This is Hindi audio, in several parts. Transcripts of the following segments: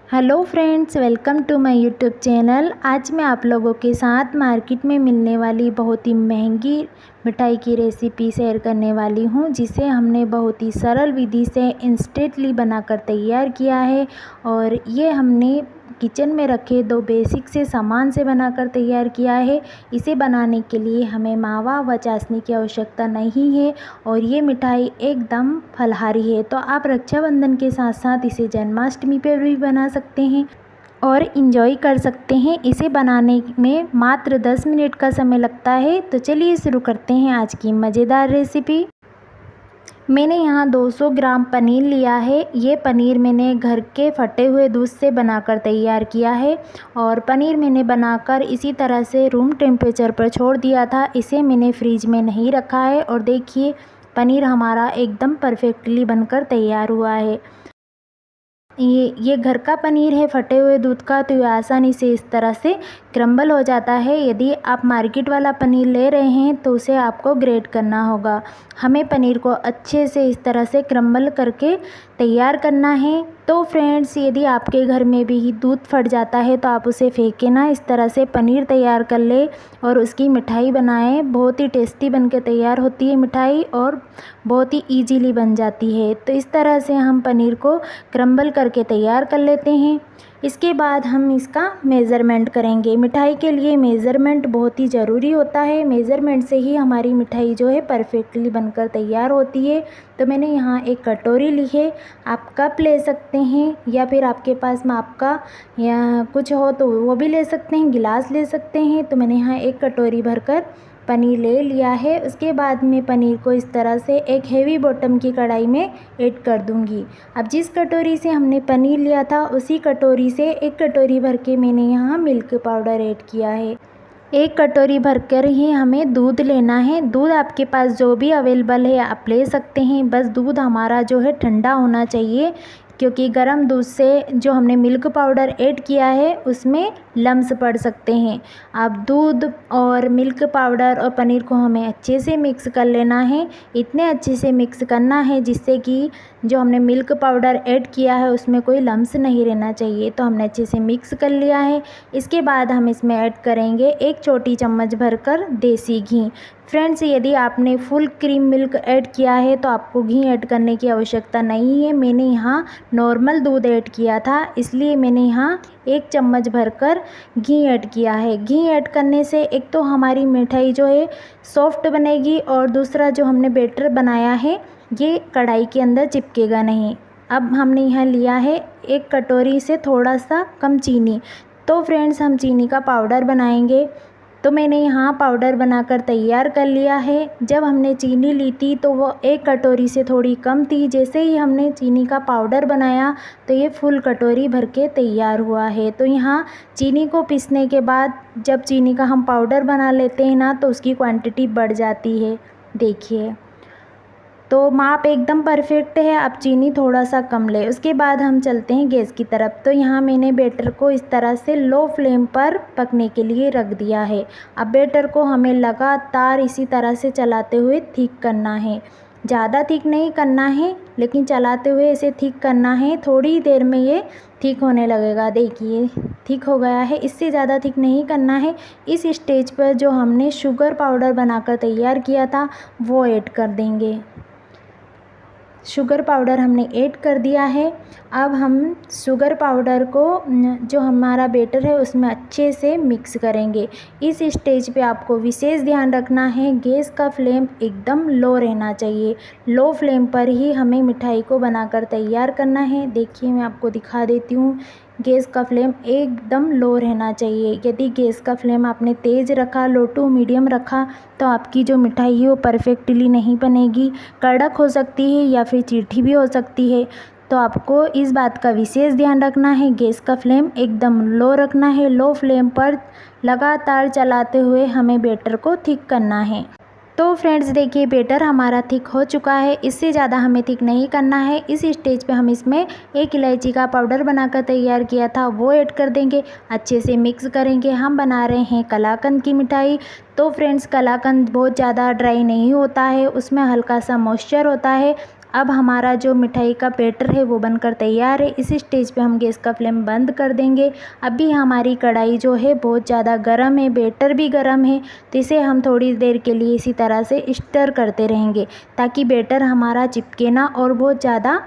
Hello friends, welcome to my YouTube channel. आज मैं आप लोगों के साथ मार्केट में मिलने वाली बहुत ही महंगी मिठाई की रेसिपी शेयर करने वाली हूं, जिसे हमने बहुत ही सरल विधि से इंस्टेंटली बनाकर तैयार किया है। और ये हमने किचन में रखे दो बेसिक से सामान से बनाकर तैयार किया है। इसे बनाने के लिए हमें मावा व चाशनी की आवश्यकता नहीं है और ये मिठाई एकदम फलाहारी है। तो आप रक्षाबंधन के साथ साथ इसे जन्माष्टमी पर भी बना सकते हैं और इन्जॉय कर सकते हैं। इसे बनाने में मात्र 10 मिनट का समय लगता है। तो चलिए शुरू करते हैं आज की मज़ेदार रेसिपी। मैंने यहाँ 200 ग्राम पनीर लिया है। ये पनीर मैंने घर के फटे हुए दूध से बनाकर तैयार किया है और पनीर मैंने बनाकर इसी तरह से रूम टेम्परेचर पर छोड़ दिया था। इसे मैंने फ्रीज में नहीं रखा है और देखिए पनीर हमारा एकदम परफेक्टली बनकर तैयार हुआ है। ये घर का पनीर है फटे हुए दूध का, तो ये आसानी से इस तरह से क्रम्बल हो जाता है। यदि आप मार्केट वाला पनीर ले रहे हैं तो उसे आपको ग्रेट करना होगा। हमें पनीर को अच्छे से इस तरह से क्रम्बल करके तैयार करना है। तो फ्रेंड्स, यदि आपके घर में भी दूध फट जाता है तो आप उसे फेंके ना, इस तरह से पनीर तैयार कर ले और उसकी मिठाई बनाएं। बहुत ही टेस्टी बनके तैयार होती है मिठाई और बहुत ही इजीली बन जाती है। तो इस तरह से हम पनीर को क्रम्बल करके तैयार कर लेते हैं। इसके बाद हम इसका मेज़रमेंट करेंगे। मिठाई के लिए मेज़रमेंट बहुत ही ज़रूरी होता है। मेज़रमेंट से ही हमारी मिठाई जो है परफेक्टली बनकर तैयार होती है। तो मैंने यहाँ एक कटोरी ली है। आप कप ले सकते हैं या फिर आपके पास माप का या कुछ हो तो वो भी ले सकते हैं, गिलास ले सकते हैं। तो मैंने यहाँ एक कटोरी भरकर पनीर ले लिया है। उसके बाद मैं पनीर को इस तरह से एक हेवी बॉटम की कढ़ाई में ऐड कर दूंगी। अब जिस कटोरी से हमने पनीर लिया था उसी कटोरी से एक कटोरी भर के मैंने यहाँ मिल्क पाउडर ऐड किया है। एक कटोरी भरकर ही हमें दूध लेना है। दूध आपके पास जो भी अवेलेबल है आप ले सकते हैं। बस दूध हमारा जो है ठंडा होना चाहिए, क्योंकि गर्म दूध से जो हमने मिल्क पाउडर ऐड किया है उसमें लम्स पड़ सकते हैं। अब दूध और मिल्क पाउडर और पनीर को हमें अच्छे से मिक्स कर लेना है। इतने अच्छे से मिक्स करना है जिससे कि जो हमने मिल्क पाउडर ऐड किया है उसमें कोई लम्स नहीं रहना चाहिए। तो हमने अच्छे से मिक्स कर लिया है। इसके बाद हम इसमें ऐड करेंगे 1 छोटी चम्मच भरकर देसी घी। फ्रेंड्स, यदि आपने फुल क्रीम मिल्क ऐड किया है तो आपको घी ऐड करने की आवश्यकता नहीं है। मैंने यहाँ नॉर्मल दूध ऐड किया था, इसलिए मैंने यहाँ 1 चम्मच भरकर घी ऐड किया है। घी ऐड करने से एक तो हमारी मिठाई जो है सॉफ्ट बनेगी और दूसरा जो हमने बैटर बनाया है ये कढ़ाई के अंदर चिपकेगा नहीं। अब हमने यहाँ लिया है 1 कटोरी से थोड़ा सा कम चीनी। तो फ्रेंड्स, हम चीनी का पाउडर बनाएंगे। तो मैंने यहाँ पाउडर बनाकर तैयार कर लिया है। जब हमने चीनी ली थी तो वो 1 कटोरी से थोड़ी कम थी। जैसे ही हमने चीनी का पाउडर बनाया तो ये फुल कटोरी भर के तैयार हुआ है। तो यहाँ चीनी को पीसने के बाद जब चीनी का हम पाउडर बना लेते हैं ना तो उसकी क्वांटिटी बढ़ जाती है। देखिए, तो माप एकदम परफेक्ट है। अब चीनी थोड़ा सा कम ले। उसके बाद हम चलते हैं गैस की तरफ। तो यहाँ मैंने बैटर को इस तरह से लो फ्लेम पर पकने के लिए रख दिया है। अब बैटर को हमें लगातार इसी तरह से चलाते हुए थिक करना है। ज़्यादा थिक नहीं करना है, लेकिन चलाते हुए इसे थिक करना है। थोड़ी देर में ये थिक होने लगेगा। देखिए थिक हो गया है। इससे ज़्यादा थिक नहीं करना है। इस स्टेज पर जो हमने शुगर पाउडर बनाकर तैयार किया था वो ऐड कर देंगे। शुगर पाउडर हमने ऐड कर दिया है। अब हम शुगर पाउडर को जो हमारा बैटर है उसमें अच्छे से मिक्स करेंगे। इस स्टेज पे आपको विशेष ध्यान रखना है, गैस का फ्लेम एकदम लो रहना चाहिए। लो फ्लेम पर ही हमें मिठाई को बनाकर तैयार करना है। देखिए, मैं आपको दिखा देती हूँ। गैस का फ्लेम एकदम लो रहना चाहिए। यदि गैस का फ्लेम आपने तेज़ रखा, लो टू मीडियम रखा, तो आपकी जो मिठाई है वो परफेक्टली नहीं बनेगी, कड़क हो सकती है या फिर चिट्ठी भी हो सकती है। तो आपको इस बात का विशेष ध्यान रखना है। गैस का फ्लेम एकदम लो रखना है। लो फ्लेम पर लगातार चलाते हुए हमें बैटर को थिक करना है। तो फ्रेंड्स, देखिए बैटर हमारा थिक हो चुका है। इससे ज़्यादा हमें थिक नहीं करना है। इस स्टेज पे हम इसमें 1 इलायची का पाउडर बनाकर तैयार किया था वो ऐड कर देंगे। अच्छे से मिक्स करेंगे। हम बना रहे हैं कलाकंद की मिठाई। तो फ्रेंड्स, कलाकंद बहुत ज़्यादा ड्राई नहीं होता है, उसमें हल्का सा मॉइस्चर होता है। अब हमारा जो मिठाई का बैटर है वो बनकर तैयार है। इस स्टेज पे हम गैस का फ्लेम बंद कर देंगे। अभी हमारी कढ़ाई जो है बहुत ज़्यादा गर्म है, बैटर भी गर्म है, तो इसे हम थोड़ी देर के लिए इसी तरह से स्टर करते रहेंगे ताकि बैटर हमारा चिपके ना और बहुत ज़्यादा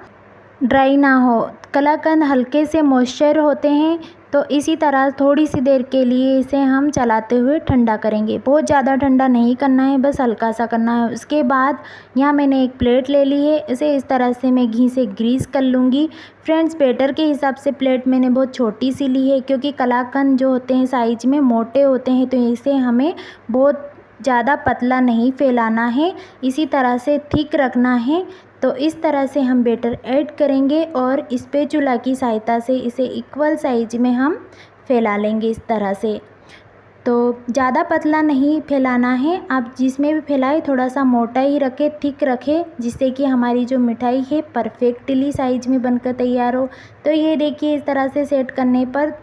ड्राई ना हो। कलाकंद हल्के से मॉइस्चर होते हैं, तो इसी तरह थोड़ी सी देर के लिए इसे हम चलाते हुए ठंडा करेंगे। बहुत ज़्यादा ठंडा नहीं करना है, बस हल्का सा करना है। उसके बाद यहाँ मैंने एक प्लेट ले ली है, इसे इस तरह से मैं घी से ग्रीस कर लूँगी। फ्रेंड्स, बैटर के हिसाब से प्लेट मैंने बहुत छोटी सी ली है क्योंकि कलाकंद जो होते हैं साइज में मोटे होते हैं, तो इसे हमें बहुत ज़्यादा पतला नहीं फैलाना है, इसी तरह से थिक रखना है। तो इस तरह से हम बैटर ऐड करेंगे और स्पैचुला की सहायता से इसे इक्वल साइज में हम फैला लेंगे इस तरह से। तो ज़्यादा पतला नहीं फैलाना है, आप जिसमें भी फैलाएं थोड़ा सा मोटा ही रखें, थिक रखें, जिससे कि हमारी जो मिठाई है परफेक्टली साइज में बनकर तैयार हो। तो ये देखिए, इस तरह से सेट करने पर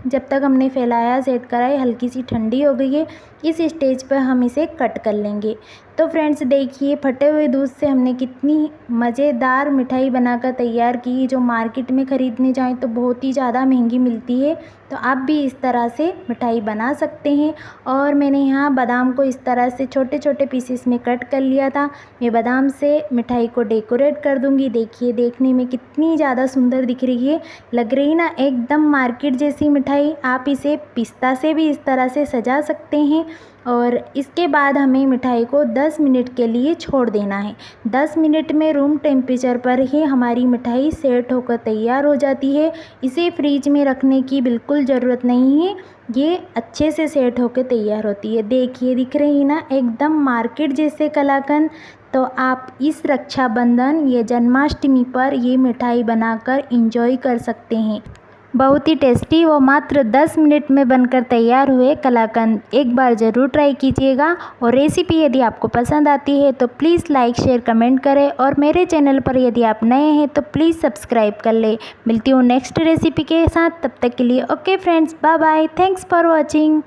जब तक हमने फैलाया सेट कराई हल्की सी ठंडी हो गई है। इस स्टेज पर हम इसे कट कर लेंगे। तो फ्रेंड्स देखिए, फटे हुए दूध से हमने कितनी मज़ेदार मिठाई बनाकर तैयार की, जो मार्केट में ख़रीदने जाएं तो बहुत ही ज़्यादा महंगी मिलती है। तो आप भी इस तरह से मिठाई बना सकते हैं। और मैंने यहाँ बादाम को इस तरह से छोटे छोटे पीसेस में कट कर लिया था। मैं बादाम से मिठाई को डेकोरेट कर दूँगी। देखिए, देखने में कितनी ज़्यादा सुंदर दिख रही है, लग रही ना एकदम मार्केट जैसी मिठाई। आप इसे पिस्ता से भी इस तरह से सजा सकते हैं। और इसके बाद हमें मिठाई को 10 मिनट के लिए छोड़ देना है। 10 मिनट में रूम टेम्परेचर पर ही हमारी मिठाई सेट होकर तैयार हो जाती है। इसे फ्रीज में रखने की बिल्कुल ज़रूरत नहीं है, ये अच्छे से सेट होकर तैयार होती है। देखिए, दिख रही ना एकदम मार्केट जैसे कलाकंद। तो आप इस रक्षाबंधन या जन्माष्टमी पर ये मिठाई बनाकर इंजॉय कर सकते हैं। बहुत ही टेस्टी वो मात्र 10 मिनट में बनकर तैयार हुए कलाकंद एक बार ज़रूर ट्राई कीजिएगा। और रेसिपी यदि आपको पसंद आती है तो प्लीज़ लाइक शेयर कमेंट करें, और मेरे चैनल पर यदि आप नए हैं तो प्लीज़ सब्सक्राइब कर लें। मिलती हूँ नेक्स्ट रेसिपी के साथ, तब तक के लिए okay friends, bye bye, thanks for watching.